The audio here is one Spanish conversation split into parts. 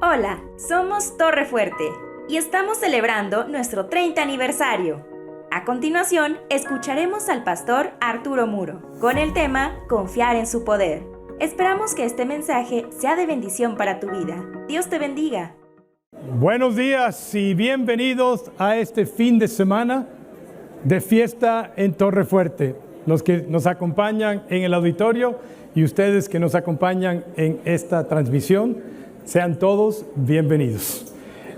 Hola, somos Torre Fuerte y estamos celebrando nuestro 30 aniversario. A continuación, escucharemos al pastor Arturo Muro con el tema Confiar en su poder. Esperamos que este mensaje sea de bendición para tu vida. Dios te bendiga. Buenos días y bienvenidos a este fin de semana de fiesta en Torre Fuerte. Los que nos acompañan en el auditorio y ustedes que nos acompañan en esta transmisión, sean todos bienvenidos.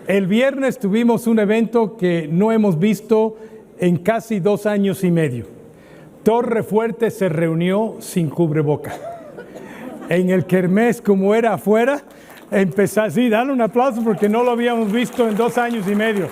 El viernes tuvimos un evento que no hemos visto en casi 2 años y medio. Torre Fuerte se reunió sin cubreboca. En el kermés, como era afuera, empezó así, dale un aplauso porque no lo habíamos visto en 2 años y medio.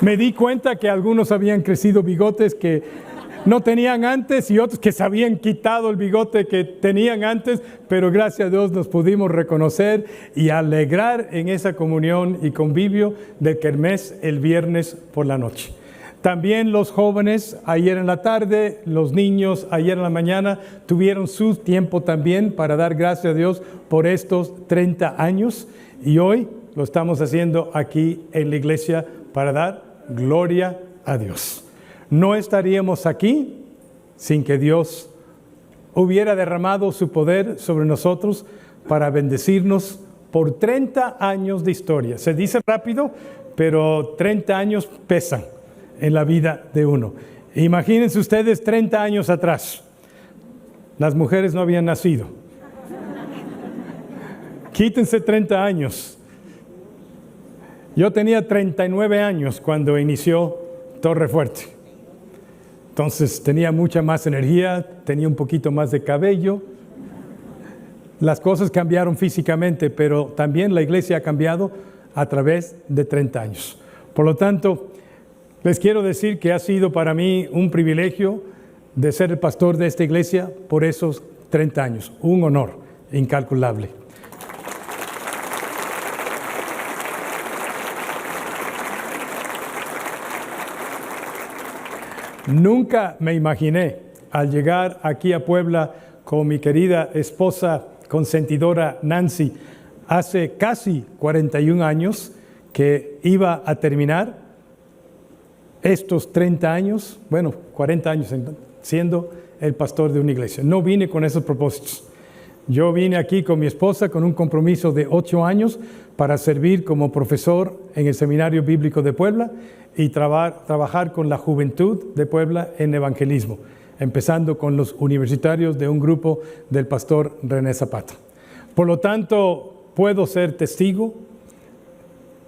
Me di cuenta que algunos habían crecido bigotes que no tenían antes y otros que se habían quitado el bigote que tenían antes, pero gracias a Dios nos pudimos reconocer y alegrar en esa comunión y convivio del kermés el viernes por la noche. También los jóvenes ayer en la tarde, los niños ayer en la mañana tuvieron su tiempo también para dar gracias a Dios por estos 30 años y hoy lo estamos haciendo aquí en la iglesia para dar gloria a Dios. No estaríamos aquí sin que Dios hubiera derramado su poder sobre nosotros para bendecirnos por 30 años de historia. Se dice rápido, pero 30 años pesan en la vida de uno. Imagínense ustedes 30 años atrás. Las mujeres no habían nacido. Quítense 30 años. Yo tenía 39 años cuando inició Torre Fuerte. Entonces tenía mucha más energía, tenía un poquito más de cabello. Las cosas cambiaron físicamente, pero también la iglesia ha cambiado a través de 30 años. Por lo tanto, les quiero decir que ha sido para mí un privilegio de ser el pastor de esta iglesia por esos 30 años. Un honor incalculable. Nunca me imaginé al llegar aquí a Puebla con mi querida esposa consentidora Nancy hace casi 41 años que iba a terminar estos 30 años, 40 años siendo el pastor de una iglesia. No vine con esos propósitos. Yo vine aquí con mi esposa con un compromiso de 8 años para servir como profesor en el Seminario Bíblico de Puebla y trabajar con la juventud de Puebla en evangelismo, empezando con los universitarios de un grupo del pastor René Zapata. Por lo tanto, puedo ser testigo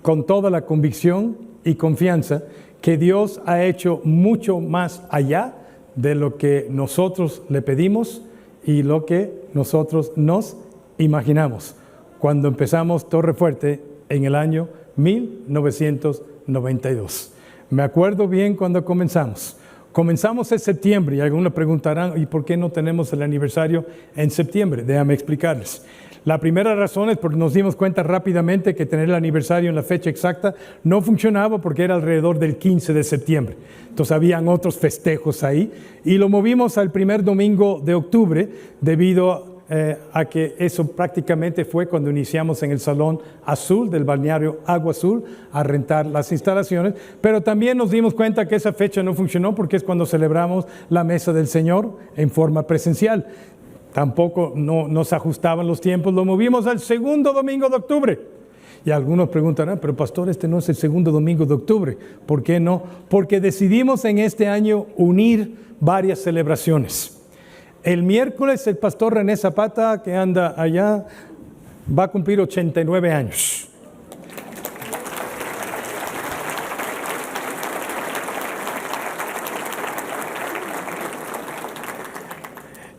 con toda la convicción y confianza que Dios ha hecho mucho más allá de lo que nosotros le pedimos y lo que nosotros nos imaginamos cuando empezamos Torre Fuerte en el año 1992. Me acuerdo bien cuando comenzamos. Comenzamos en septiembre y algunos preguntarán, ¿y por qué no tenemos el aniversario en septiembre? Déjame explicarles. La primera razón es porque nos dimos cuenta rápidamente que tener el aniversario en la fecha exacta no funcionaba porque era alrededor del 15 de septiembre. Entonces habían otros festejos ahí y lo movimos al primer domingo de octubre debido a que eso prácticamente fue cuando iniciamos en el Salón Azul del balneario Agua Azul a rentar las instalaciones, pero también nos dimos cuenta que esa fecha no funcionó porque es cuando celebramos la Mesa del Señor en forma presencial. Tampoco nos ajustaban los tiempos, lo movimos al segundo domingo de octubre. Y algunos preguntarán, pero pastor, este no es el segundo domingo de octubre. ¿Por qué no? Porque decidimos en este año unir varias celebraciones. El miércoles el pastor René Zapata, que anda allá, va a cumplir 89 años.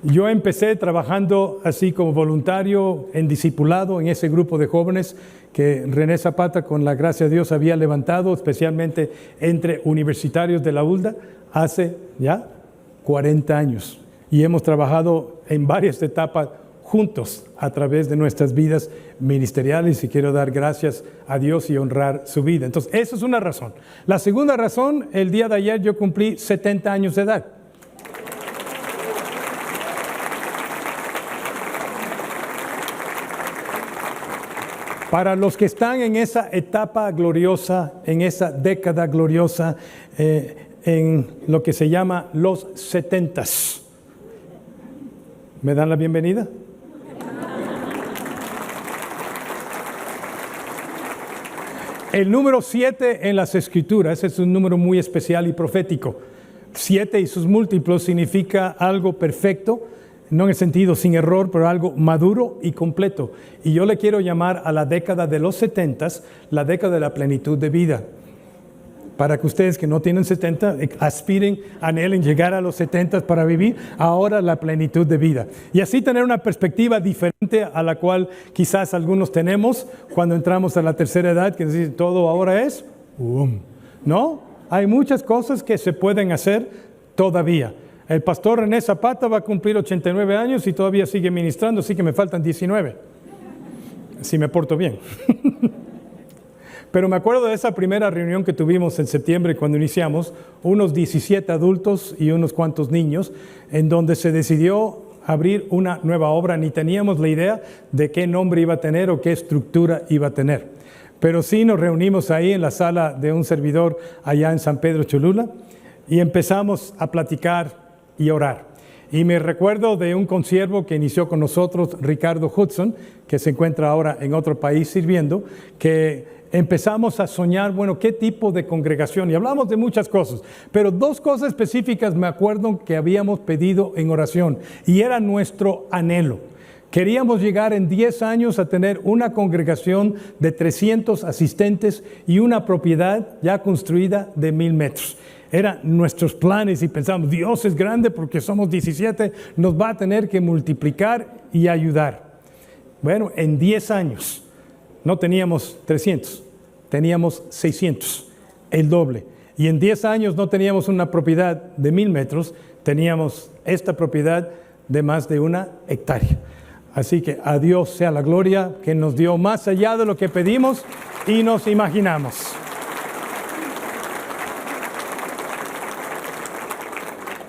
Yo empecé trabajando así como voluntario en discipulado en ese grupo de jóvenes que René Zapata, con la gracia de Dios, había levantado, especialmente entre universitarios de la ULDA, hace ya 40 años. Y hemos trabajado en varias etapas juntos a través de nuestras vidas ministeriales y quiero dar gracias a Dios y honrar su vida. Entonces, esa es una razón. La segunda razón, el día de ayer yo cumplí 70 años de edad. Para los que están en esa etapa gloriosa, en esa década gloriosa, en lo que se llama los 70s, ¿me dan la bienvenida? El número 7 en las Escrituras es un número muy especial y profético. 7 y sus múltiplos significa algo perfecto, no en el sentido sin error, pero algo maduro y completo. Y yo le quiero llamar a la década de los 70s la década de la plenitud de vida. Para que ustedes que no tienen 70 aspiren, anhelen llegar a los 70 para vivir ahora la plenitud de vida. Y así tener una perspectiva diferente a la cual quizás algunos tenemos cuando entramos a la tercera edad, que dicen todo ahora es, ¿no? Hay muchas cosas que se pueden hacer todavía. El pastor René Zapata va a cumplir 89 años y todavía sigue ministrando, así que me faltan 19, si me porto bien. Pero me acuerdo de esa primera reunión que tuvimos en septiembre cuando iniciamos, unos 17 adultos y unos cuantos niños, en donde se decidió abrir una nueva obra. Ni teníamos la idea de qué nombre iba a tener o qué estructura iba a tener. Pero sí nos reunimos ahí en la sala de un servidor allá en San Pedro Cholula y empezamos a platicar y orar. Y me recuerdo de un consiervo que inició con nosotros, Ricardo Hudson, que se encuentra ahora en otro país sirviendo, que empezamos a soñar, bueno, qué tipo de congregación, y hablamos de muchas cosas, pero dos cosas específicas me acuerdo que habíamos pedido en oración, y era nuestro anhelo. Queríamos llegar en 10 años a tener una congregación de 300 asistentes y una propiedad ya construida de 1000 metros. Eran nuestros planes y pensamos, Dios es grande porque somos 17, nos va a tener que multiplicar y ayudar. Bueno, en 10 años no teníamos 300, teníamos 600, el doble. Y en 10 años no teníamos una propiedad de 1000 metros, teníamos esta propiedad de más de 1 hectárea. Así que a Dios sea la gloria que nos dio más allá de lo que pedimos y nos imaginamos.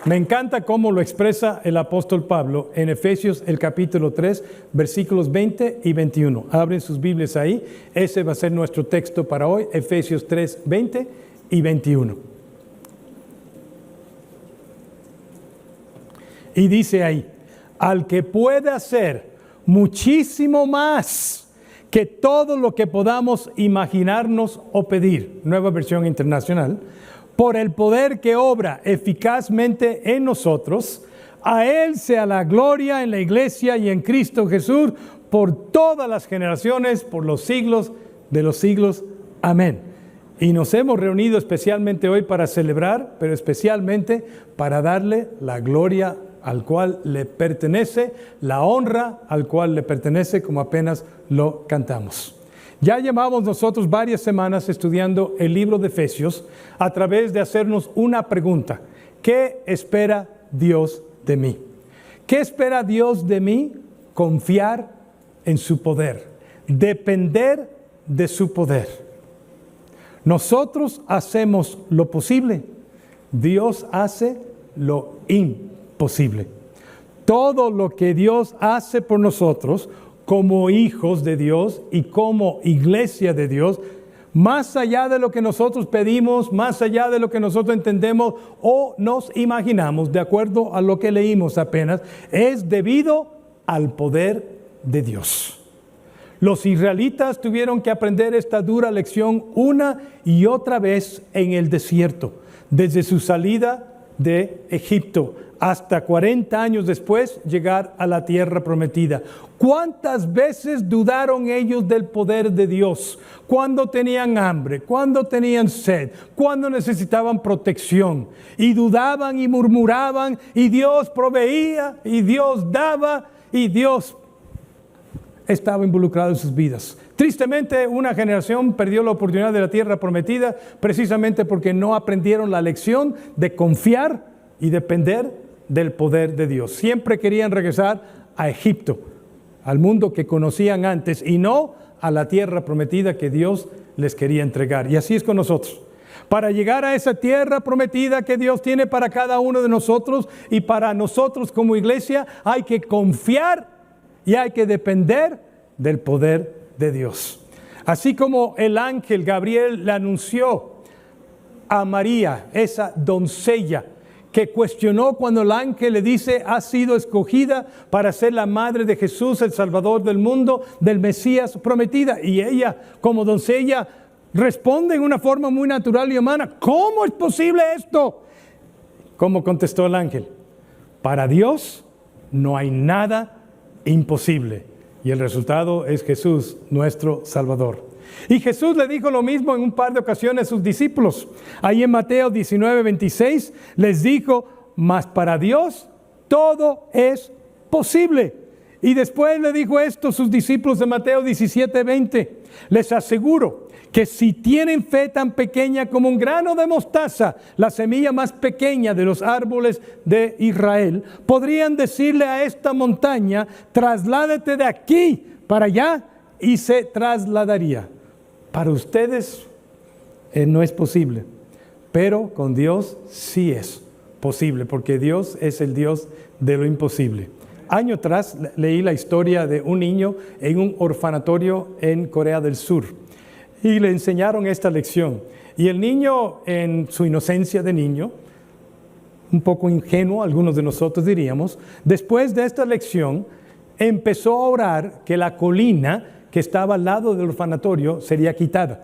Me encanta cómo lo expresa el apóstol Pablo en Efesios el capítulo 3, versículos 20 y 21. Abren sus Biblias ahí. Ese va a ser nuestro texto para hoy, Efesios 3, 20 y 21. Y dice ahí, al que puede hacer muchísimo más que todo lo que podamos imaginarnos o pedir. Nueva versión internacional. Por el poder que obra eficazmente en nosotros, a Él sea la gloria en la iglesia y en Cristo Jesús por todas las generaciones, por los siglos de los siglos. Amén. Y nos hemos reunido especialmente hoy para celebrar, pero especialmente para darle la gloria al cual le pertenece, la honra al cual le pertenece, como apenas lo cantamos. Ya llevamos nosotros varias semanas estudiando el libro de Efesios a través de hacernos una pregunta. ¿Qué espera Dios de mí? ¿Qué espera Dios de mí? Confiar en su poder, depender de su poder. Nosotros hacemos lo posible, Dios hace lo imposible. Todo lo que Dios hace por nosotros como hijos de Dios y como iglesia de Dios, más allá de lo que nosotros pedimos, más allá de lo que nosotros entendemos o nos imaginamos, de acuerdo a lo que leímos apenas, es debido al poder de Dios. Los israelitas tuvieron que aprender esta dura lección una y otra vez en el desierto, desde su salida de Egipto hasta 40 años después llegar a la tierra prometida. ¿Cuántas veces dudaron ellos del poder de Dios? Cuando tenían hambre, cuando tenían sed, cuando necesitaban protección. Y dudaban y murmuraban y Dios proveía y Dios daba y Dios estaba involucrado en sus vidas. Tristemente, una generación perdió la oportunidad de la tierra prometida precisamente porque no aprendieron la lección de confiar y depender del poder de Dios. Siempre querían regresar a Egipto, al mundo que conocían antes y no a la tierra prometida que Dios les quería entregar. Y así es con nosotros. Para llegar a esa tierra prometida que Dios tiene para cada uno de nosotros y para nosotros como iglesia, hay que confiar y hay que depender del poder de Dios. Así como el ángel Gabriel le anunció a María, esa doncella, que cuestionó cuando el ángel le dice, ha sido escogida para ser la madre de Jesús, el Salvador del mundo, del Mesías prometida. Y ella, como doncella, responde en una forma muy natural y humana, ¿cómo es posible esto? ¿Cómo contestó el ángel? Para Dios no hay nada imposible. Y el resultado es Jesús, nuestro Salvador. Y Jesús le dijo lo mismo en un par de ocasiones a sus discípulos. Ahí en Mateo 19:26 les dijo, mas para Dios todo es posible. Y después le dijo esto a sus discípulos de Mateo 17:20. Les aseguro que si tienen fe tan pequeña como un grano de mostaza, la semilla más pequeña de los árboles de Israel, podrían decirle a esta montaña, trasládate de aquí para allá, y se trasladaría. Para ustedes no es posible, pero con Dios sí es posible, porque Dios es el Dios de lo imposible. Año atrás leí la historia de un niño en un orfanatorio en Corea del Sur y le enseñaron esta lección. Y el niño, en su inocencia de niño, un poco ingenuo, algunos de nosotros diríamos, después de esta lección empezó a orar que la colina que estaba al lado del orfanatorio sería quitada.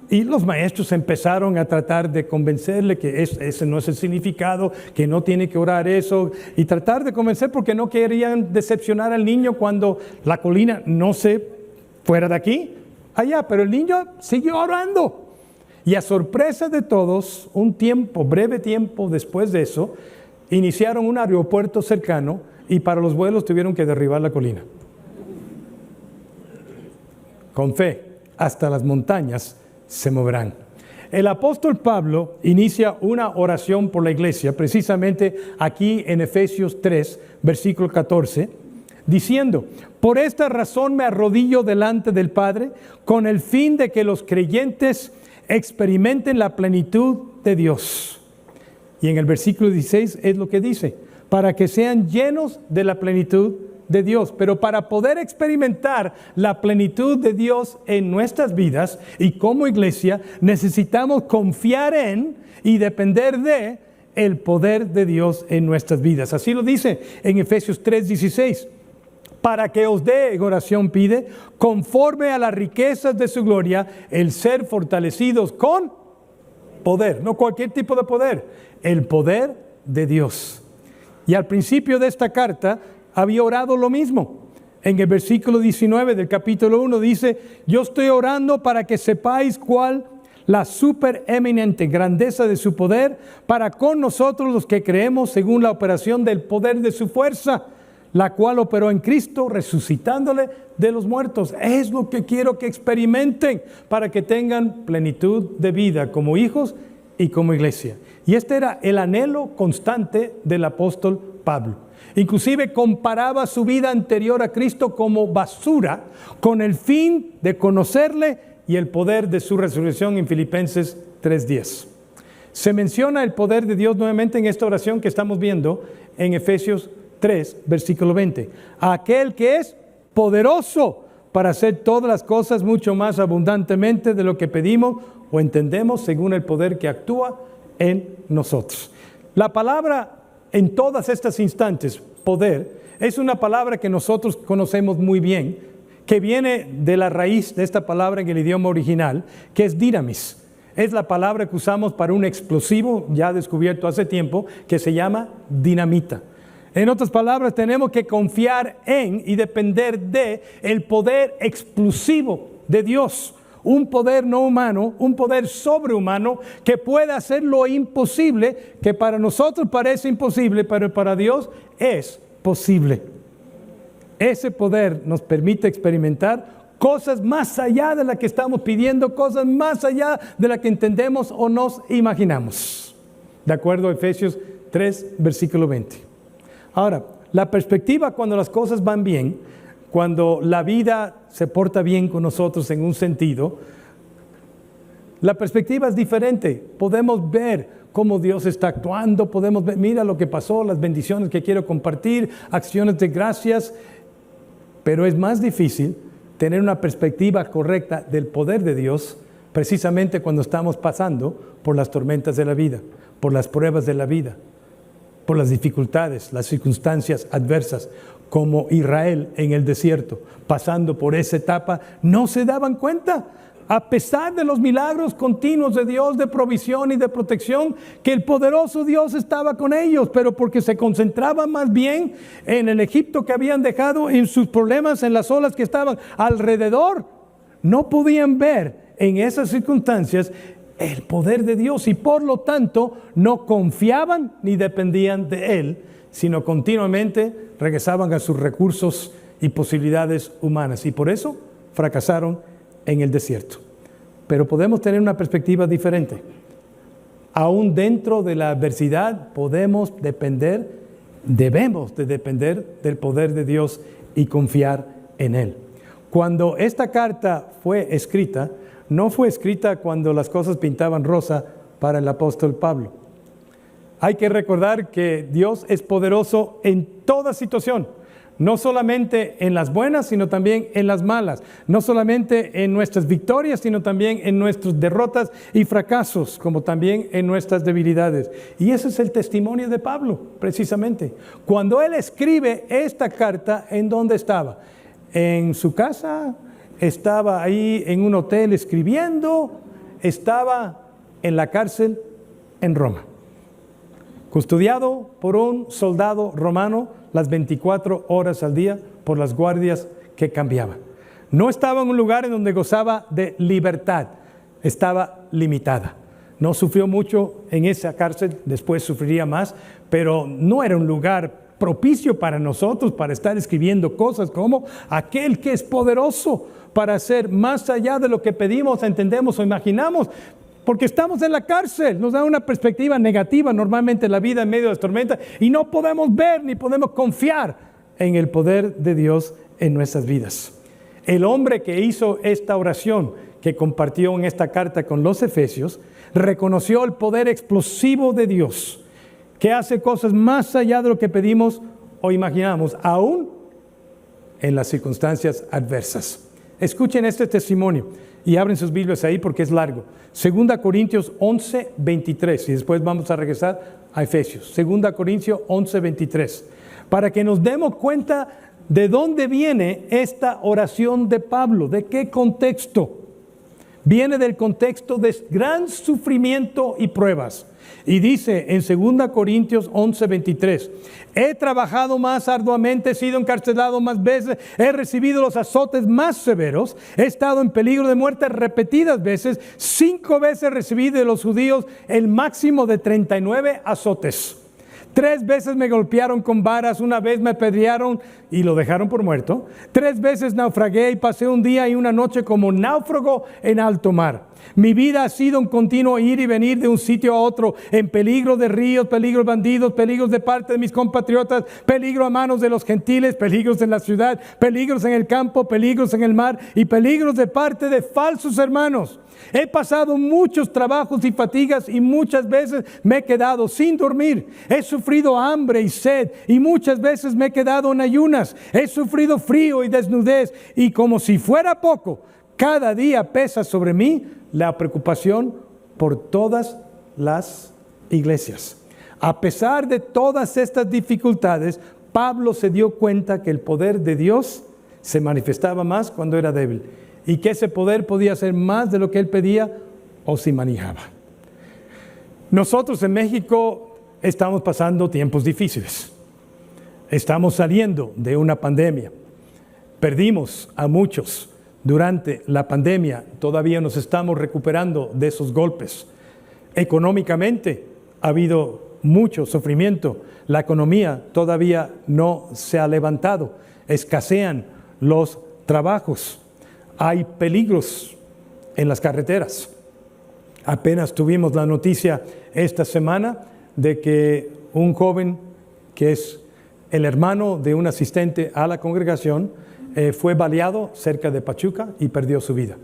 Y los maestros empezaron a tratar de convencerle que ese no es el significado, que no tiene que orar eso, y tratar de convencer porque no querían decepcionar al niño cuando la colina no se fuera de aquí, allá. Pero el niño siguió orando. Y a sorpresa de todos, breve tiempo después de eso, iniciaron un aeropuerto cercano y para los vuelos tuvieron que derribar la colina. Con fe, hasta las montañas se moverán. El apóstol Pablo inicia una oración por la iglesia, precisamente aquí en Efesios 3, versículo 14, diciendo, por esta razón me arrodillo delante del Padre, con el fin de que los creyentes experimenten la plenitud de Dios. Y en el versículo 16 es lo que dice, para que sean llenos de la plenitud de Dios. Pero para poder experimentar la plenitud de Dios en nuestras vidas y como iglesia, necesitamos confiar en y depender de el poder de Dios en nuestras vidas. Así lo dice en Efesios 3:16. Para que os dé, en oración pide, conforme a las riquezas de su gloria, el ser fortalecidos con poder, no cualquier tipo de poder, el poder de Dios. Y al principio de esta carta había orado lo mismo. En el versículo 19 del capítulo 1 dice, yo estoy orando para que sepáis cuál la supereminente grandeza de su poder para con nosotros los que creemos según la operación del poder de su fuerza, la cual operó en Cristo resucitándole de los muertos. Es lo que quiero que experimenten para que tengan plenitud de vida como hijos y como iglesia. Y este era el anhelo constante del apóstol Pablo. Inclusive comparaba su vida anterior a Cristo como basura con el fin de conocerle y el poder de su resurrección en Filipenses 3:10. Se menciona el poder de Dios nuevamente en esta oración que estamos viendo en Efesios 3, versículo 20. Aquel que es poderoso para hacer todas las cosas mucho más abundantemente de lo que pedimos o entendemos según el poder que actúa en nosotros. La palabra en todas estas instantes, poder, es una palabra que nosotros conocemos muy bien, que viene de la raíz de esta palabra en el idioma original, que es dinamis. Es la palabra que usamos para un explosivo ya descubierto hace tiempo, que se llama dinamita. En otras palabras, tenemos que confiar en y depender de el poder explosivo de Dios. Un poder no humano, un poder sobrehumano que puede hacer lo imposible, que para nosotros parece imposible, pero para Dios es posible. Ese poder nos permite experimentar cosas más allá de las que estamos pidiendo, cosas más allá de las que entendemos o nos imaginamos. De acuerdo a Efesios 3, versículo 20. Ahora, la perspectiva cuando las cosas van bien, cuando la vida se porta bien con nosotros en un sentido, la perspectiva es diferente. Podemos ver cómo Dios está actuando, podemos ver, mira lo que pasó, las bendiciones que quiero compartir, acciones de gracias, pero es más difícil tener una perspectiva correcta del poder de Dios precisamente cuando estamos pasando por las tormentas de la vida, por las pruebas de la vida, por las dificultades, las circunstancias adversas, como Israel en el desierto, pasando por esa etapa, no se daban cuenta, a pesar de los milagros continuos de Dios, de provisión y de protección, que el poderoso Dios estaba con ellos, pero porque se concentraban más bien en el Egipto que habían dejado, en sus problemas, en las olas que estaban alrededor, no podían ver en esas circunstancias el poder de Dios y por lo tanto no confiaban ni dependían de Él, sino continuamente regresaban a sus recursos y posibilidades humanas y por eso fracasaron en el desierto. Pero podemos tener una perspectiva diferente. Aún dentro de la adversidad podemos depender, debemos de depender del poder de Dios y confiar en Él. Cuando esta carta fue escrita, no fue escrita cuando las cosas pintaban rosa para el apóstol Pablo. Hay que recordar que Dios es poderoso en toda situación, no solamente en las buenas, sino también en las malas, no solamente en nuestras victorias, sino también en nuestras derrotas y fracasos, como también en nuestras debilidades. Y ese es el testimonio de Pablo, precisamente. Cuando él escribe esta carta, ¿en dónde estaba? En su casa, estaba ahí en un hotel escribiendo, estaba en la cárcel en Roma, custodiado por un soldado romano las 24 horas al día por las guardias que cambiaban. No estaba en un lugar en donde gozaba de libertad, estaba limitada. No sufrió mucho en esa cárcel, después sufriría más, pero no era un lugar propicio para nosotros para estar escribiendo cosas como aquel que es poderoso para hacer más allá de lo que pedimos, entendemos o imaginamos. Porque estamos en la cárcel, nos da una perspectiva negativa normalmente la vida en medio de las tormentas y no podemos ver ni podemos confiar en el poder de Dios en nuestras vidas. El hombre que hizo esta oración que compartió en esta carta con los Efesios reconoció el poder explosivo de Dios que hace cosas más allá de lo que pedimos o imaginamos, aún en las circunstancias adversas. Escuchen este testimonio y abren sus Biblias ahí porque es largo. 2 Corintios 11, 23 y después vamos a regresar a Efesios. 2 Corintios 11, 23. Para que nos demos cuenta de dónde viene esta oración de Pablo, de qué contexto. Viene del contexto de gran sufrimiento y pruebas. Y dice en 2 Corintios 11, 23, he trabajado más arduamente, he sido encarcelado más veces, he recibido los azotes más severos, he estado en peligro de muerte repetidas veces, 5 veces recibí de los judíos el máximo de 39 azotes. 3 veces me golpearon con varas, 1 vez me apedrearon y lo dejaron por muerto. 3 veces naufragué y pasé un día y una noche como náufrago en alto mar. Mi vida ha sido un continuo ir y venir de un sitio a otro, en peligro de ríos, peligros bandidos, peligros de parte de mis compatriotas, peligro a manos de los gentiles, peligros en la ciudad, peligros en el campo, peligros en el mar y peligros de parte de falsos hermanos. He pasado muchos trabajos y fatigas y muchas veces me he quedado sin dormir. He sufrido hambre y sed y muchas veces me he quedado en ayunas. He sufrido frío y desnudez y como si fuera poco, cada día pesa sobre mí la preocupación por todas las iglesias. A pesar de todas estas dificultades, Pablo se dio cuenta que el poder de Dios se manifestaba más cuando era débil y que ese poder podía hacer más de lo que él pedía o se manejaba. Nosotros en México estamos pasando tiempos difíciles. Estamos saliendo de una pandemia. Perdimos a muchos durante la pandemia. Todavía nos estamos recuperando de esos golpes. Económicamente ha habido mucho sufrimiento. La economía todavía no se ha levantado. Escasean los trabajos. Hay peligros en las carreteras. Apenas tuvimos la noticia esta semana de que un joven que es el hermano de un asistente a la congregación fue baleado cerca de Pachuca y perdió su vida.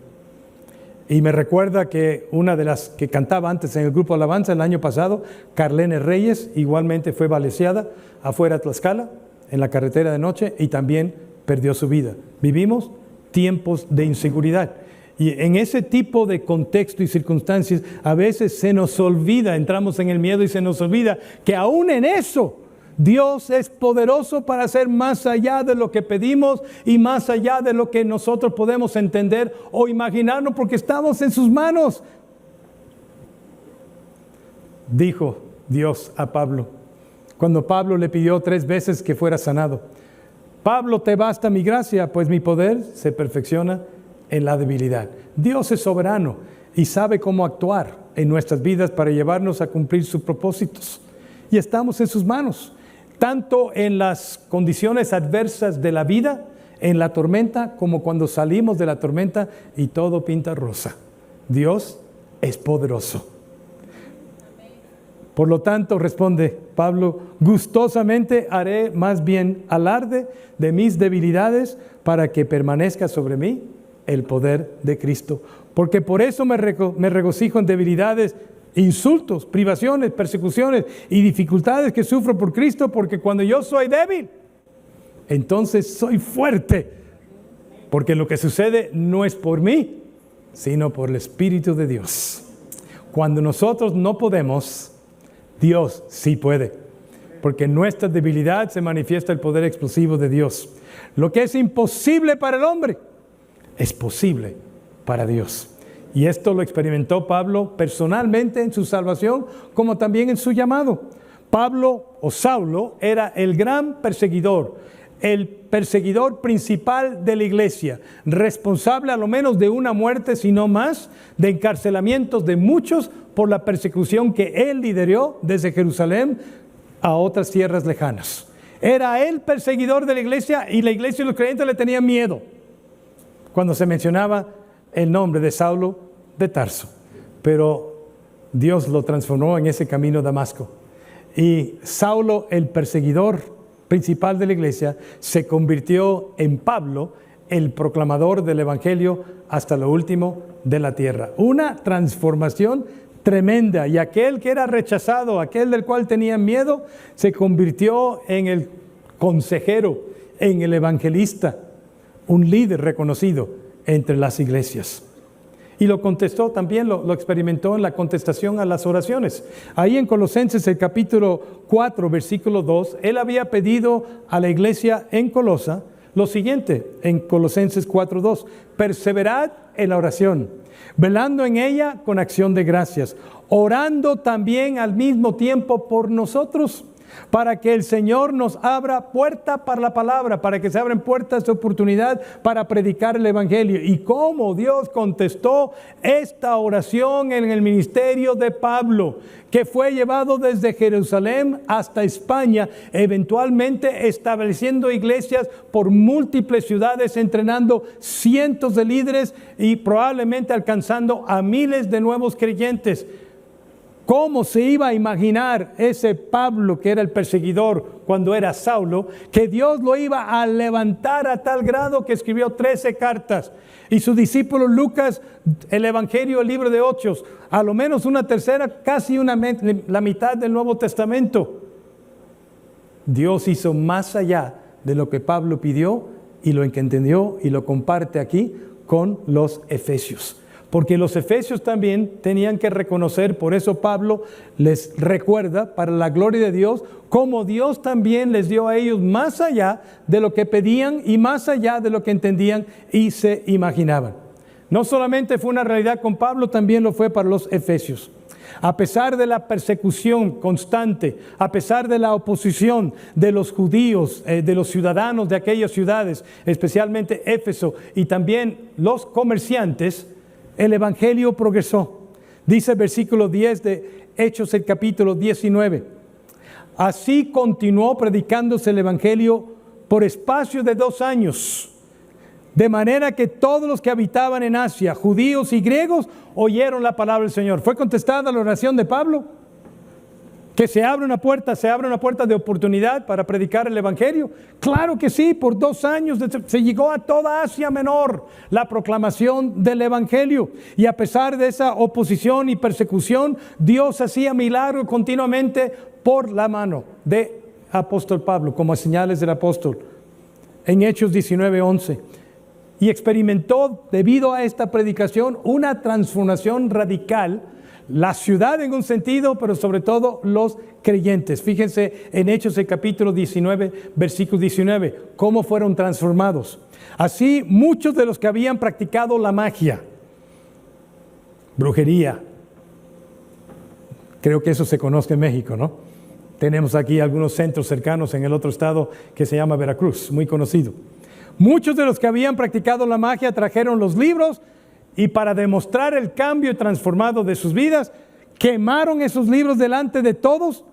Y me recuerda que una de las que cantaba antes en el grupo Alabanza el año pasado, Carlene Reyes, igualmente fue baleada afuera de Tlaxcala, en la carretera de noche, y también perdió su vida. Vivimos tiempos de inseguridad. Y en ese tipo de contexto y circunstancias, a veces se nos olvida, entramos en el miedo y se nos olvida que aún en eso, Dios es poderoso para hacer más allá de lo que pedimos y más allá de lo que nosotros podemos entender o imaginarnos, porque estamos en sus manos. Dijo Dios a Pablo, cuando Pablo le pidió 3 veces que fuera sanado: Pablo, te basta mi gracia, pues mi poder se perfecciona en la debilidad. Dios es soberano y sabe cómo actuar en nuestras vidas para llevarnos a cumplir sus propósitos. Y estamos en sus manos, tanto en las condiciones adversas de la vida, en la tormenta, como cuando salimos de la tormenta y todo pinta rosa. Dios es poderoso. Por lo tanto, responde Pablo, gustosamente haré más bien alarde de mis debilidades para que permanezca sobre mí el poder de Cristo. Porque por eso me regocijo en debilidades, insultos, privaciones, persecuciones y dificultades que sufro por Cristo, porque cuando yo soy débil, entonces soy fuerte. Porque lo que sucede no es por mí, sino por el Espíritu de Dios. Cuando nosotros no podemos, Dios sí puede, porque en nuestra debilidad se manifiesta el poder explosivo de Dios. Lo que es imposible para el hombre es posible para Dios. Y esto lo experimentó Pablo personalmente en su salvación, como también en su llamado. Pablo o Saulo era el gran perseguidor, el perseguidor principal de la iglesia, responsable a lo menos de una muerte, si no más, de encarcelamientos de muchos por la persecución que él lideró desde Jerusalén a otras tierras lejanas. Era él perseguidor de la iglesia y la iglesia y los creyentes le tenían miedo cuando se mencionaba el nombre de Saulo de Tarso. Pero Dios lo transformó en ese camino a Damasco. Y Saulo, el perseguidor principal de la iglesia, se convirtió en Pablo, el proclamador del evangelio hasta lo último de la tierra. Una transformación tremenda. Y aquel que era rechazado, aquel del cual tenían miedo, se convirtió en el consejero, en el evangelista, un líder reconocido entre las iglesias. Y lo contestó también, lo experimentó en la contestación a las oraciones. Ahí en Colosenses, el capítulo 4, versículo 2, él había pedido a la iglesia en Colosa lo siguiente, en Colosenses 4, 2, perseverad en la oración, velando en ella con acción de gracias, orando también al mismo tiempo por nosotros, para que el Señor nos abra puerta para la palabra, para que se abran puertas de oportunidad para predicar el evangelio. Y cómo Dios contestó esta oración en el ministerio de Pablo, que fue llevado desde Jerusalén hasta España, eventualmente estableciendo iglesias por múltiples ciudades, entrenando cientos de líderes y probablemente alcanzando a miles de nuevos creyentes. ¿Cómo se iba a imaginar ese Pablo, que era el perseguidor cuando era Saulo, que Dios lo iba a levantar a tal grado que escribió 13 cartas? Y su discípulo Lucas, el Evangelio, el libro de Hechos, a lo menos una tercera, casi la mitad del Nuevo Testamento. Dios hizo más allá de lo que Pablo pidió y lo que entendió, y lo comparte aquí con los efesios. Porque los efesios también tenían que reconocer, por eso Pablo les recuerda, para la gloria de Dios, cómo Dios también les dio a ellos más allá de lo que pedían y más allá de lo que entendían y se imaginaban. No solamente fue una realidad con Pablo, también lo fue para los efesios. A pesar de la persecución constante, a pesar de la oposición de los judíos, de los ciudadanos de aquellas ciudades, especialmente Éfeso, y también los comerciantes, el evangelio progresó. Dice el versículo 10 de Hechos, el capítulo 19. Así continuó predicándose el evangelio por espacio de 2 años, de manera que todos los que habitaban en Asia, judíos y griegos, oyeron la palabra del Señor. ¿Fue contestada la oración de Pablo? Que se abre una puerta de oportunidad para predicar el evangelio. Claro que sí, por 2 años se llegó a toda Asia Menor la proclamación del evangelio. Y a pesar de esa oposición y persecución, Dios hacía milagros continuamente por la mano de apóstol Pablo, como señales del apóstol. En Hechos 19:11, y experimentó, debido a esta predicación, una transformación radical. La ciudad en un sentido, pero sobre todo los creyentes. Fíjense en Hechos el capítulo 19, versículo 19, cómo fueron transformados. Así, muchos de los que habían practicado la magia, brujería, creo que eso se conoce en México, ¿no? Tenemos aquí algunos centros cercanos en el otro estado que se llama Veracruz, muy conocido. Muchos de los que habían practicado la magia trajeron los libros y para demostrar el cambio transformado de sus vidas, quemaron esos libros delante de todos,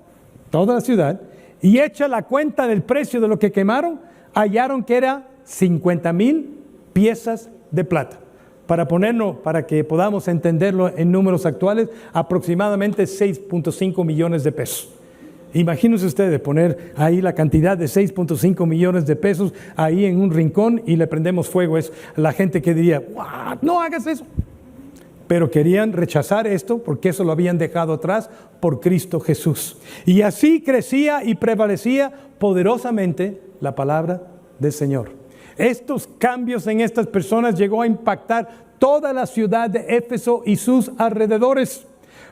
toda la ciudad, y hecha la cuenta del precio de lo que quemaron, hallaron que era 50,000 piezas de plata. Para ponerlo, para que podamos entenderlo en números actuales, aproximadamente 6.5 millones de pesos. Imagínense ustedes poner ahí la cantidad de 6.5 millones de pesos ahí en un rincón y le prendemos fuego a eso. La gente que diría, "What? No hagas eso". Pero querían rechazar esto porque eso lo habían dejado atrás por Cristo Jesús. Y así crecía y prevalecía poderosamente la palabra del Señor. Estos cambios en estas personas llegó a impactar toda la ciudad de Éfeso y sus alrededores.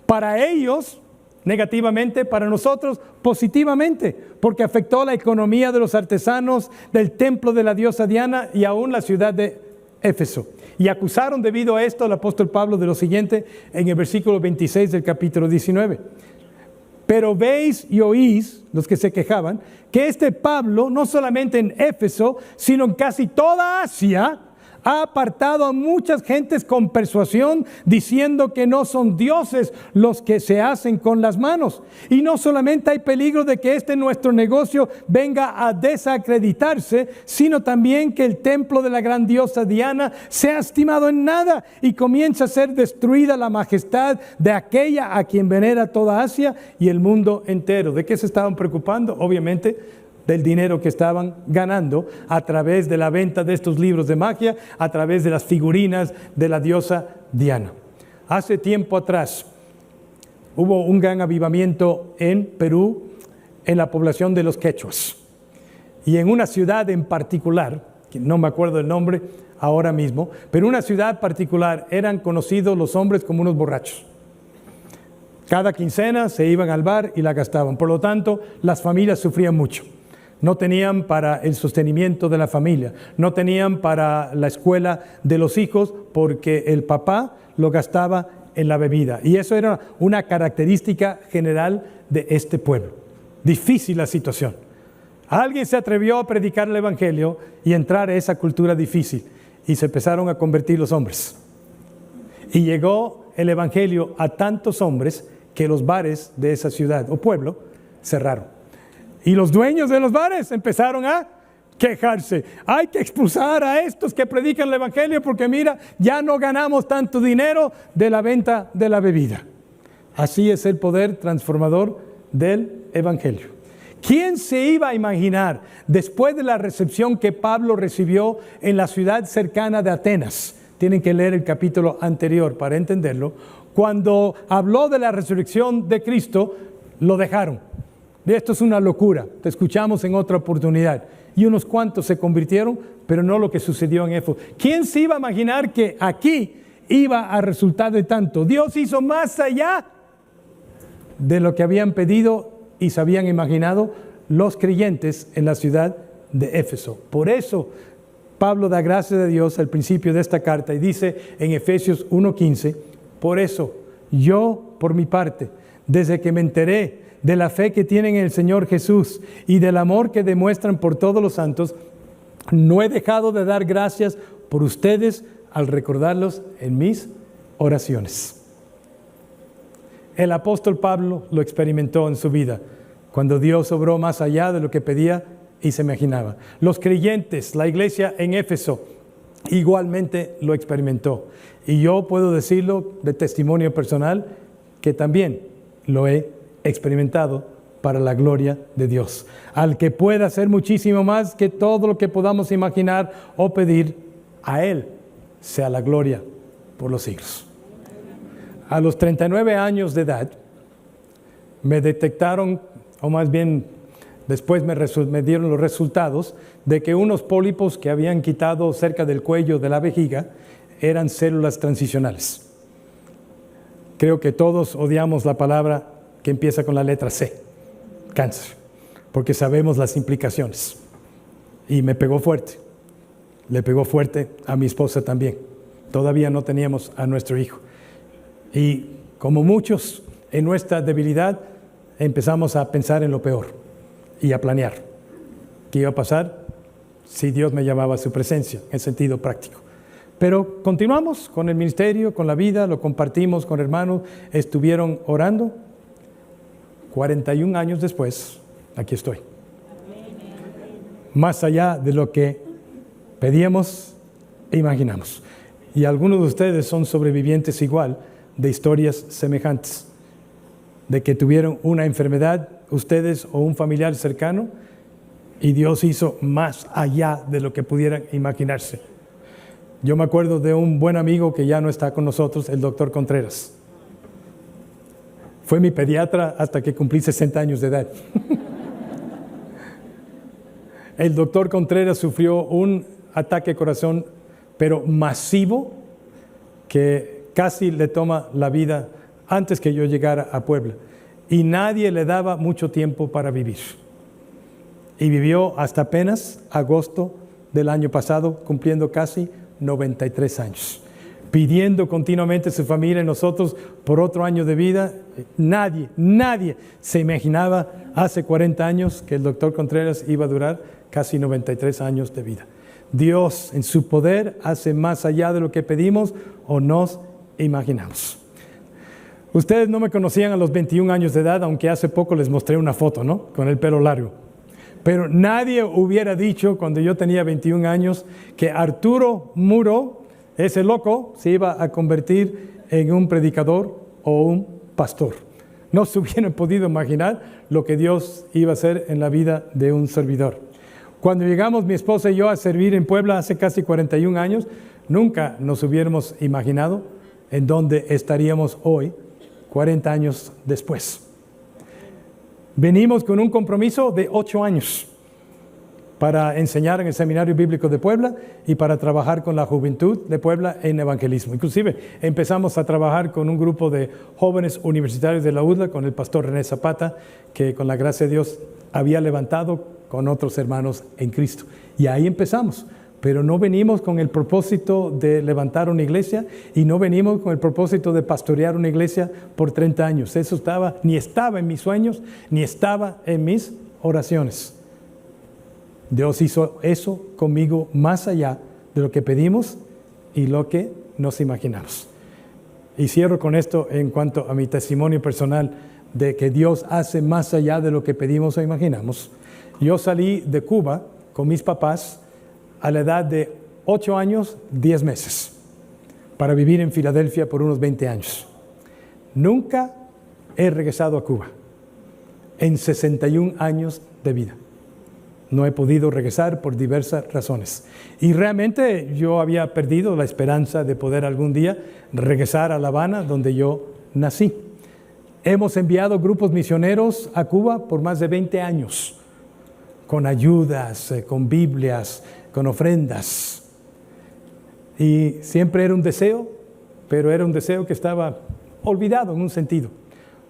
Para ellos, negativamente, para nosotros, positivamente, porque afectó la economía de los artesanos del templo de la diosa Diana y aún la ciudad de Éfeso. Y acusaron debido a esto al apóstol Pablo de lo siguiente en el versículo 26 del capítulo 19. Pero veis y oís, los que se quejaban, que este Pablo, no solamente en Éfeso, sino en casi toda Asia, ha apartado a muchas gentes con persuasión, diciendo que no son dioses los que se hacen con las manos. Y no solamente hay peligro de que nuestro negocio venga a desacreditarse, sino también que el templo de la gran diosa Diana sea estimado en nada y comienza a ser destruida la majestad de aquella a quien venera toda Asia y el mundo entero. ¿De qué se estaban preocupando? Obviamente del dinero que estaban ganando a través de la venta de estos libros de magia, a través de las figurinas de la diosa Diana. Hace tiempo atrás hubo un gran avivamiento en Perú, en la población de los quechuas. Y en una ciudad en particular, que no me acuerdo el nombre ahora mismo, pero una ciudad particular eran conocidos los hombres como unos borrachos. Cada quincena se iban al bar y la gastaban. Por lo tanto, las familias sufrían mucho. No tenían para el sostenimiento de la familia, no tenían para la escuela de los hijos porque el papá lo gastaba en la bebida. Y eso era una característica general de este pueblo. Difícil la situación. Alguien se atrevió a predicar el evangelio y entrar a esa cultura difícil y se empezaron a convertir los hombres. Y llegó el evangelio a tantos hombres que los bares de esa ciudad o pueblo cerraron. Y los dueños de los bares empezaron a quejarse. Hay que expulsar a estos que predican el evangelio porque mira, ya no ganamos tanto dinero de la venta de la bebida. Así es el poder transformador del evangelio. ¿Quién se iba a imaginar después de la recepción que Pablo recibió en la ciudad cercana de Atenas? Tienen que leer el capítulo anterior para entenderlo. Cuando habló de la resurrección de Cristo, lo dejaron. Esto es una locura, te escuchamos en otra oportunidad. Y unos cuantos se convirtieron, pero no lo que sucedió en Éfeso. ¿Quién se iba a imaginar que aquí iba a resultar de tanto? Dios hizo más allá de lo que habían pedido y se habían imaginado los creyentes en la ciudad de Éfeso. Por eso Pablo da gracias a Dios al principio de esta carta y dice en Efesios 1:15, por eso yo, por mi parte, desde que me enteré de la fe que tienen en el Señor Jesús y del amor que demuestran por todos los santos, no he dejado de dar gracias por ustedes al recordarlos en mis oraciones. El apóstol Pablo lo experimentó en su vida, cuando Dios obró más allá de lo que pedía y se imaginaba. Los creyentes, la iglesia en Éfeso, igualmente lo experimentó. Y yo puedo decirlo de testimonio personal, que también lo he experimentado para la gloria de Dios, al que pueda hacer muchísimo más que todo lo que podamos imaginar o pedir. A Él sea la gloria por los siglos. A los 39 años de edad me detectaron, o más bien Después me dieron los resultados de que unos pólipos que habían quitado cerca del cuello de la vejiga eran células transicionales. Creo que todos odiamos la palabra que empieza con la letra C, cáncer, porque sabemos las implicaciones. Y me pegó fuerte. Le pegó fuerte a mi esposa también. Todavía no teníamos a nuestro hijo. Y como muchos, en nuestra debilidad empezamos a pensar en lo peor y a planear qué iba a pasar si Dios me llamaba a su presencia, en sentido práctico. Pero continuamos con el ministerio, con la vida, lo compartimos con hermanos, estuvieron orando. 41 años después, aquí estoy. Más allá de lo que pedíamos e imaginamos. Y algunos de ustedes son sobrevivientes igual de historias semejantes, de que tuvieron una enfermedad, ustedes o un familiar cercano, y Dios hizo más allá de lo que pudieran imaginarse. Yo me acuerdo de un buen amigo que ya no está con nosotros, el doctor Contreras. Fue mi pediatra hasta que cumplí 60 años de edad. El doctor Contreras sufrió un ataque de corazón, pero masivo, que casi le toma la vida antes que yo llegara a Puebla. Y nadie le daba mucho tiempo para vivir. Y vivió hasta apenas agosto del año pasado, cumpliendo casi 93 años. Pidiendo continuamente a su familia y nosotros por otro año de vida. Nadie se imaginaba hace 40 años que el doctor Contreras iba a durar casi 93 años de vida. Dios en su poder hace más allá de lo que pedimos o nos imaginamos. Ustedes no me conocían a los 21 años de edad, aunque hace poco les mostré una foto, ¿no? Con el pelo largo. Pero nadie hubiera dicho cuando yo tenía 21 años que Arturo Muro, ese loco, se iba a convertir en un predicador o un pastor. No se hubieran podido imaginar lo que Dios iba a hacer en la vida de un servidor. Cuando llegamos mi esposa y yo a servir en Puebla hace casi 41 años, nunca nos hubiéramos imaginado en dónde estaríamos hoy, 40 años después. Venimos con un compromiso de 8 años para enseñar en el Seminario Bíblico de Puebla y para trabajar con la juventud de Puebla en evangelismo. Inclusive empezamos a trabajar con un grupo de jóvenes universitarios de la UDLA, con el pastor René Zapata, que con la gracia de Dios había levantado con otros hermanos en Cristo. Y ahí empezamos. Pero no venimos con el propósito de levantar una iglesia y no venimos con el propósito de pastorear una iglesia por 30 años. Eso ni estaba en mis sueños, ni estaba en mis oraciones. Dios hizo eso conmigo más allá de lo que pedimos y lo que nos imaginamos. Y cierro con esto en cuanto a mi testimonio personal de que Dios hace más allá de lo que pedimos o imaginamos. Yo salí de Cuba con mis papás a la edad de 8 años, 10 meses, para vivir en Filadelfia por unos 20 años. Nunca he regresado a Cuba en 61 años de vida. No he podido regresar por diversas razones. Y realmente yo había perdido la esperanza de poder algún día regresar a La Habana, donde yo nací. Hemos enviado grupos misioneros a Cuba por más de 20 años, con ayudas, con Biblias, con ofrendas. Y siempre era un deseo, pero era un deseo que estaba olvidado en un sentido.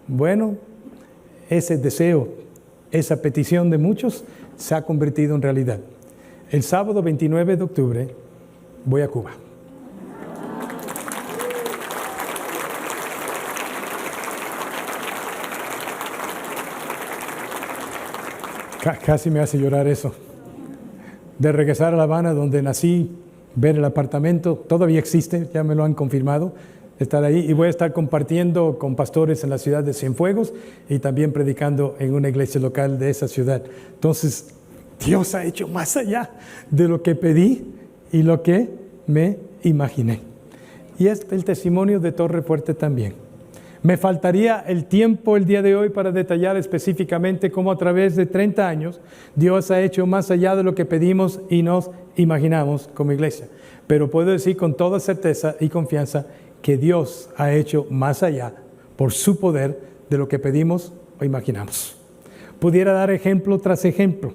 Bueno, ese deseo, esa petición de muchos se ha convertido en realidad. El sábado 29 de octubre voy a Cuba. Casi me hace llorar eso. De regresar a La Habana, donde nací, ver el apartamento, todavía existe, ya me lo han confirmado, estar ahí, y voy a estar compartiendo con pastores en la ciudad de Cienfuegos y también predicando en una iglesia local de esa ciudad. Entonces, Dios ha hecho más allá de lo que pedí y lo que me imaginé. Y es el testimonio de Torre Fuerte también. Me faltaría el tiempo el día de hoy para detallar específicamente cómo a través de 30 años Dios ha hecho más allá de lo que pedimos y nos imaginamos como iglesia. Pero puedo decir con toda certeza y confianza que Dios ha hecho más allá por su poder de lo que pedimos o imaginamos. pudiera dar ejemplo tras ejemplo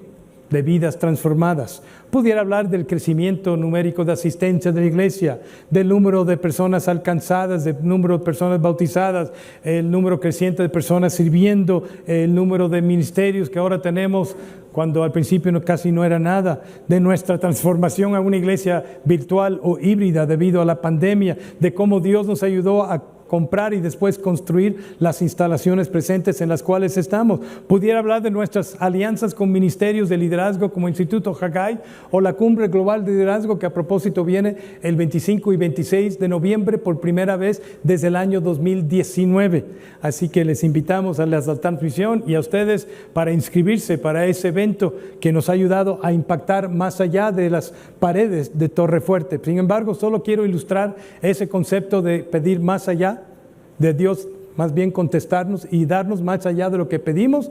de vidas transformadas. Pudiera hablar del crecimiento numérico de asistencia de la iglesia, del número de personas alcanzadas, del número de personas bautizadas, el número creciente de personas sirviendo, el número de ministerios que ahora tenemos, cuando al principio casi no era nada, de nuestra transformación a una iglesia virtual o híbrida debido a la pandemia, de cómo Dios nos ayudó a comprar y después construir las instalaciones presentes en las cuales estamos. Pudiera hablar de nuestras alianzas con ministerios de liderazgo como Instituto Haggai o la Cumbre Global de Liderazgo, que a propósito viene el 25 y 26 de noviembre por primera vez desde el año 2019. Así que les invitamos a la transmisión y a ustedes para inscribirse para ese evento que nos ha ayudado a impactar más allá de las paredes de Torre Fuerte. Sin embargo, solo quiero ilustrar ese concepto de pedir más allá de Dios, más bien contestarnos y darnos más allá de lo que pedimos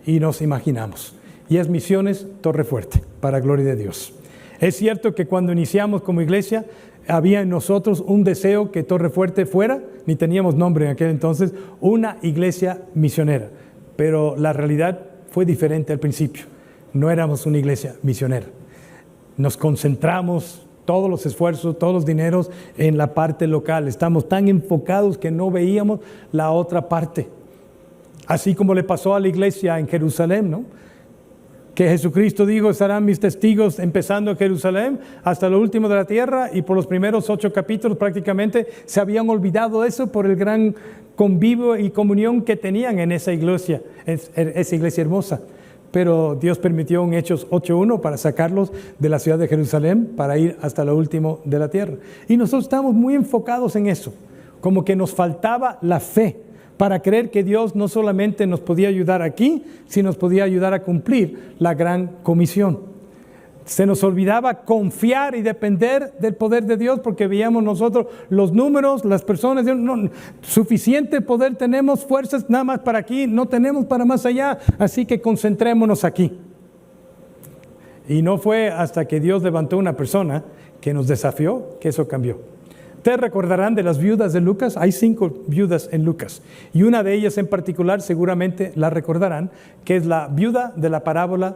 y nos imaginamos. Y es Misiones Torre Fuerte, para gloria de Dios. Es cierto que cuando iniciamos como iglesia, había en nosotros un deseo que Torre Fuerte fuera, ni teníamos nombre en aquel entonces, una iglesia misionera. Pero la realidad fue diferente al principio. No éramos una iglesia misionera. Nos concentramos todos los esfuerzos, todos los dineros en la parte local. Estamos tan enfocados que no veíamos la otra parte. Así como le pasó a la iglesia en Jerusalén, ¿no? Que Jesucristo dijo, serán mis testigos empezando en Jerusalén hasta lo último de la tierra, y por los primeros 8 capítulos prácticamente se habían olvidado eso por el gran convivio y comunión que tenían en esa iglesia hermosa. Pero Dios permitió en Hechos 8:1 para sacarlos de la ciudad de Jerusalén para ir hasta lo último de la tierra. Y nosotros estamos muy enfocados en eso, como que nos faltaba la fe para creer que Dios no solamente nos podía ayudar aquí, sino nos podía ayudar a cumplir la gran comisión. Se nos olvidaba confiar y depender del poder de Dios porque veíamos nosotros los números, las personas, no, suficiente poder tenemos, fuerzas nada más para aquí, no tenemos para más allá, así que concentrémonos aquí. Y no fue hasta que Dios levantó una persona que nos desafió que eso cambió. Ustedes recordarán de las viudas de Lucas, hay 5 viudas en Lucas, y una de ellas en particular seguramente la recordarán, que es la viuda de la parábola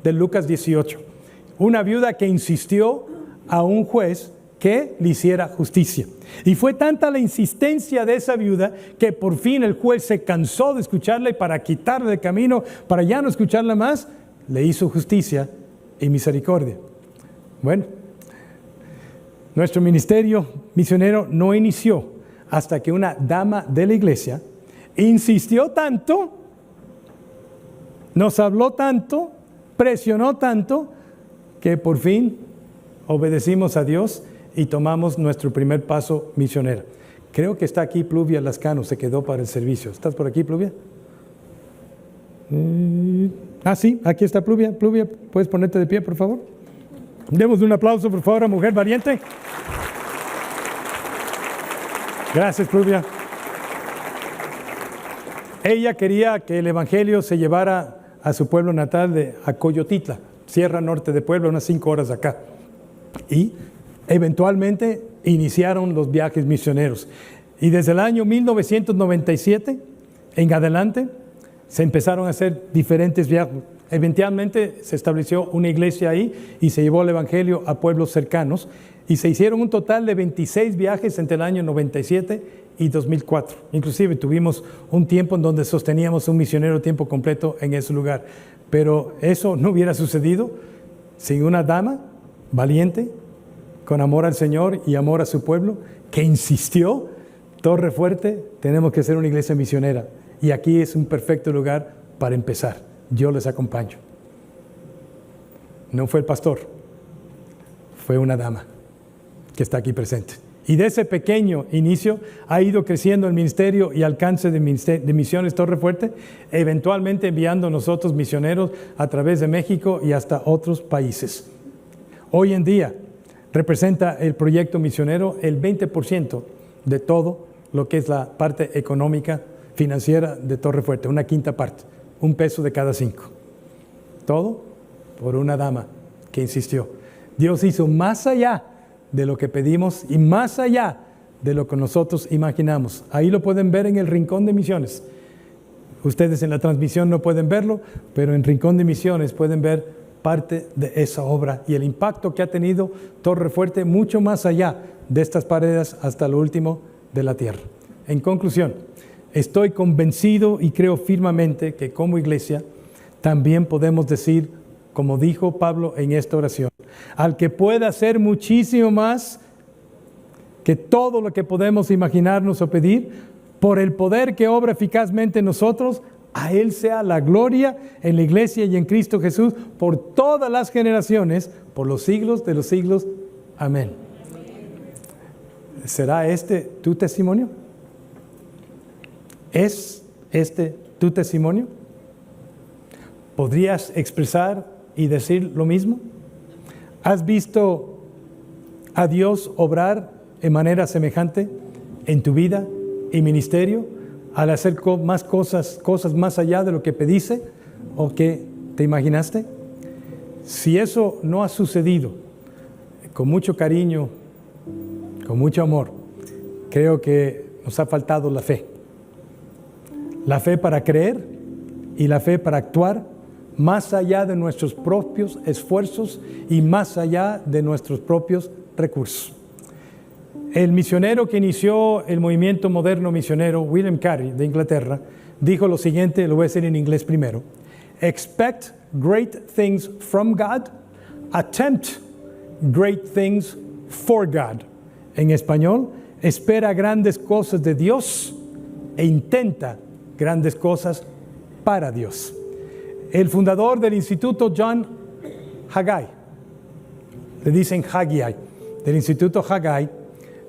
de Lucas 18. Una viuda que insistió a un juez que le hiciera justicia. Y fue tanta la insistencia de esa viuda que por fin el juez se cansó de escucharla y para quitarle de camino, para ya no escucharla más, le hizo justicia y misericordia. Bueno, nuestro ministerio misionero no inició hasta que una dama de la iglesia insistió tanto, nos habló tanto, presionó tanto, que por fin obedecimos a Dios y tomamos nuestro primer paso misionero. Creo que está aquí Pluvia Lascano, se quedó para el servicio. ¿Estás por aquí, Pluvia? Sí, aquí está Pluvia. Pluvia, ¿puedes ponerte de pie, por favor? Demos un aplauso, por favor, a Mujer Valiente. Gracias, Pluvia. Ella quería que el evangelio se llevara a su pueblo natal de Acoyotitla, Sierra Norte de Puebla, unas 5 horas acá. Y eventualmente iniciaron los viajes misioneros. Y desde el año 1997 en adelante se empezaron a hacer diferentes viajes. Eventualmente se estableció una iglesia ahí y se llevó el evangelio a pueblos cercanos. Y se hicieron un total de 26 viajes entre el año 97 y 2004. Inclusive tuvimos un tiempo en donde sosteníamos un misionero a tiempo completo en ese lugar. Pero eso no hubiera sucedido sin una dama valiente, con amor al Señor y amor a su pueblo, que insistió, Torre Fuerte, tenemos que ser una iglesia misionera. Y aquí es un perfecto lugar para empezar. Yo les acompaño. No fue el pastor, fue una dama que está aquí presente. Y de ese pequeño inicio ha ido creciendo el ministerio y alcance de Misiones Torre Fuerte, eventualmente enviando nosotros misioneros a través de México y hasta otros países. Hoy en día representa el proyecto misionero el 20% de todo lo que es la parte económica, financiera de Torre Fuerte, una quinta parte, 1 peso de cada 5. Todo por una dama que insistió. Dios hizo más allá de lo que pedimos y más allá de lo que nosotros imaginamos. Ahí lo pueden ver en el Rincón de Misiones. Ustedes en la transmisión no pueden verlo, pero en Rincón de Misiones pueden ver parte de esa obra y el impacto que ha tenido Torre Fuerte mucho más allá de estas paredes hasta lo último de la tierra. En conclusión, estoy convencido y creo firmemente que como iglesia también podemos decir, como dijo Pablo en esta oración, al que pueda hacer muchísimo más que todo lo que podemos imaginarnos o pedir, por el poder que obra eficazmente en nosotros, a Él sea la gloria en la iglesia y en Cristo Jesús por todas las generaciones, por los siglos de los siglos. Amén. ¿Será este tu testimonio? ¿Es este tu testimonio? ¿Podrías expresar y decir lo mismo? ¿Has visto a Dios obrar en manera semejante en tu vida y ministerio al hacer más cosas más allá de lo que pediste o que te imaginaste? Si eso no ha sucedido, con mucho cariño, con mucho amor, creo que nos ha faltado la fe. La fe para creer y la fe para actuar más allá de nuestros propios esfuerzos y más allá de nuestros propios recursos. El misionero que inició el movimiento moderno misionero, William Carey, de Inglaterra, dijo lo siguiente, lo voy a decir en inglés primero: expect great things from God, attempt great things for God. En español, espera grandes cosas de Dios e intenta grandes cosas para Dios. El fundador del Instituto John Haggai, le dicen Haggai, del Instituto Haggai,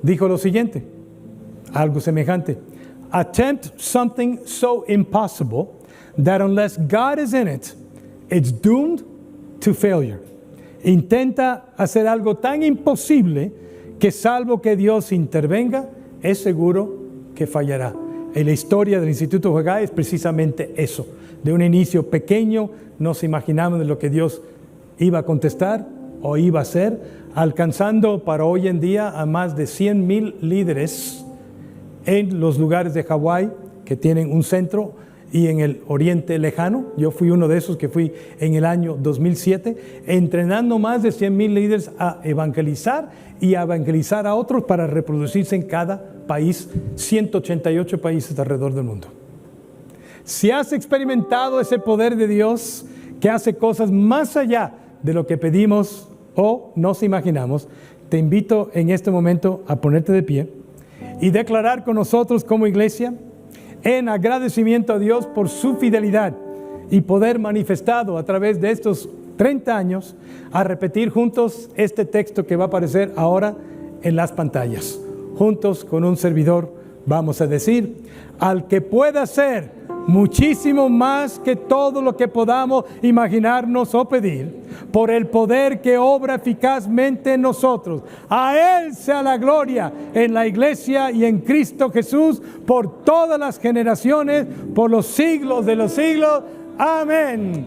dijo lo siguiente, algo semejante: attempt something so impossible that unless God is in it, it's doomed to failure. Intenta hacer algo tan imposible que salvo que Dios intervenga, es seguro que fallará. En la historia del Instituto Haggai es precisamente eso. De un inicio pequeño, no se imaginaban de lo que Dios iba a contestar o iba a hacer, alcanzando para hoy en día a más de 100,000 líderes en los lugares de Hawái que tienen un centro y en el Oriente Lejano. Yo fui uno de esos que fui en el año 2007, entrenando más de 100,000 líderes a evangelizar y a evangelizar a otros para reproducirse en cada país, 188 países alrededor del mundo. Si has experimentado ese poder de Dios que hace cosas más allá de lo que pedimos o nos imaginamos, te invito en este momento a ponerte de pie y declarar con nosotros como iglesia, en agradecimiento a Dios por su fidelidad y poder manifestado a través de estos 30 años, a repetir juntos este texto que va a aparecer ahora en las pantallas. Juntos con un servidor vamos a decir: al que pueda hacer muchísimo más que todo lo que podamos imaginarnos o pedir, por el poder que obra eficazmente en nosotros. A Él sea la gloria en la iglesia y en Cristo Jesús por todas las generaciones, por los siglos de los siglos. Amén.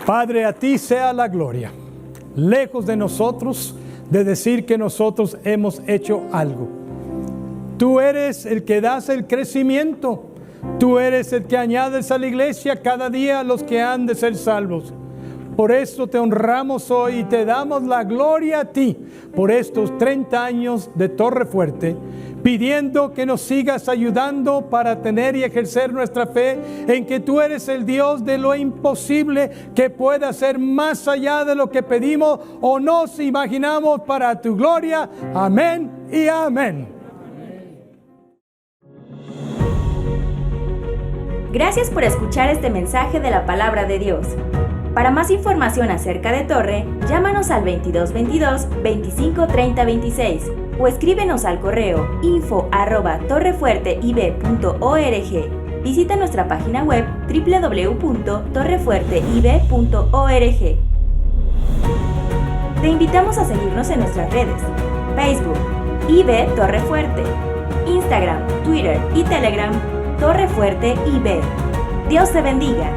Padre, a ti sea la gloria. Lejos de nosotros de decir que nosotros hemos hecho algo. Tú eres el que das el crecimiento. Tú eres el que añades a la iglesia cada día a los que han de ser salvos. Por eso te honramos hoy y te damos la gloria a ti por estos 30 años de Torre Fuerte, pidiendo que nos sigas ayudando para tener y ejercer nuestra fe en que tú eres el Dios de lo imposible, que puede hacer más allá de lo que pedimos o nos imaginamos para tu gloria. Amén y amén. Gracias por escuchar este mensaje de la Palabra de Dios. Para más información acerca de Torre, llámanos al 2222 25 30 26 o escríbenos al correo info@torrefuerteib.org. Visita nuestra página web www.torrefuerteib.org. Te invitamos a seguirnos en nuestras redes: Facebook, IB Torre Fuerte, Instagram, Twitter y Telegram, Torre Fuerte IB. Dios te bendiga.